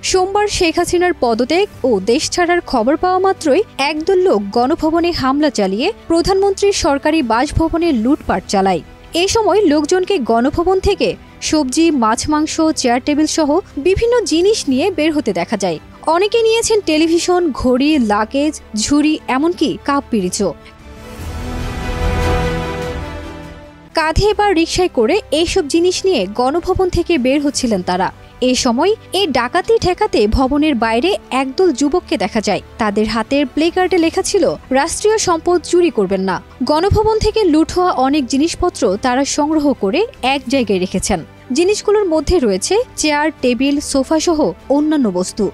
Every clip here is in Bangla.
সোমবার শেখ হাসিনার পদত্যাগ ও দেশ ছাড়ার খবর পাওয়া মাত্রই একদল লোক গণভবনে হামলা চালিয়ে প্রধানমন্ত্রীর সরকারি বাসভবনে লুটপাট চালায়। এ সময় লোকজনকে গণভবন থেকে সবজি, মাছ, মাংস, চেয়ার টেবিল সহ বিভিন্ন জিনিস নিয়ে বের হতে দেখা যায়। অনেকে নিয়েছেন টেলিভিশন, ঘড়ি, লাগেজ, ঝুড়ি, এমনকি কাপ পিরিচও। কাঁধে বা রিকশায় করে এইসব জিনিস নিয়ে গণভবন থেকে বের হচ্ছিলেন তারা। এ সময় এই ডাকাতি ঠেকাতে ভবনের বাইরে একদল যুবককে দেখা যায়। তাদের হাতের প্লেকার্ডে লেখা ছিল, রাষ্ট্রীয় সম্পদ চুরি করবেন না। গণভবন থেকে লুট হওয়া অনেক জিনিসপত্র তারা সংগ্রহ করে এক জায়গায় রেখেছেন। জিনিসগুলোর মধ্যে রয়েছে চেয়ার, টেবিল, সোফা সহ অন্যান্য বস্তু।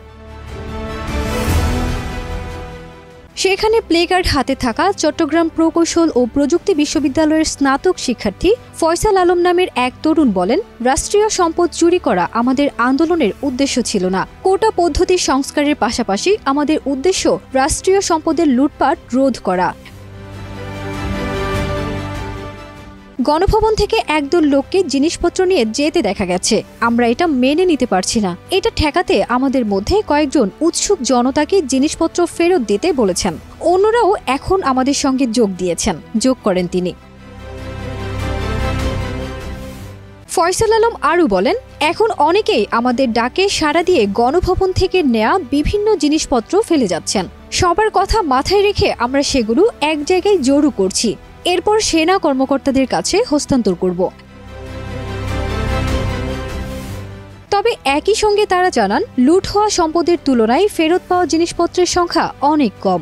সেখানে প্লেকার্ড হাতে থাকা চট্টগ্রাম প্রকৌশল ও প্রযুক্তি বিশ্ববিদ্যালয়ের স্নাতক শিক্ষার্থী ফয়সাল আলম নামের এক তরুণ বলেন, রাষ্ট্রীয় সম্পদ চুরি করা আমাদের আন্দোলনের উদ্দেশ্য ছিল না। কোটা পদ্ধতি সংস্কারের পাশাপাশি আমাদের উদ্দেশ্য রাষ্ট্রীয় সম্পদের লুটপাট রোধ করা। গণভবন থেকে একদল লোককে জিনিসপত্র নিয়ে যেতে দেখা গেছে। আমরা এটা মেনে নিতে পারছি না। এটা ঠেকাতে আমাদের মধ্যে কয়েকজন উৎসুক জনতাকে জিনিসপত্র ফেরত দিতে বলেছেন। অন্যরাও এখন আমাদের সঙ্গে যোগ করেন তিনি। ফয়সাল আলম আরও বলেন, এখন অনেকেই আমাদের ডাকে সাড়া দিয়ে গণভবন থেকে নেয়া বিভিন্ন জিনিসপত্র ফেলে যাচ্ছেন। সবার কথা মাথায় রেখে আমরা সেগুলো এক জায়গায় জড়ো করছি। এরপর সেনা কর্মকর্তাদের কাছে হস্তান্তর করব। তবে একই সঙ্গে তারা জানান, লুট হওয়া সম্পদের তুলনায় ফেরত পাওয়া জিনিসপত্রের সংখ্যা অনেক কম।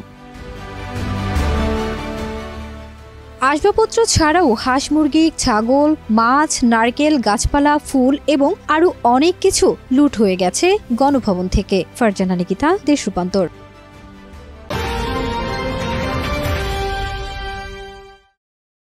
আসবাবপত্র ছাড়াও হাঁস, মুরগি, ছাগল, মাছ, নারকেল, গাছপালা, ফুল এবং আরও অনেক কিছু লুট হয়ে গেছে গণভবন থেকে। ফারজানা নিকিতা, দেশ রূপান্তর।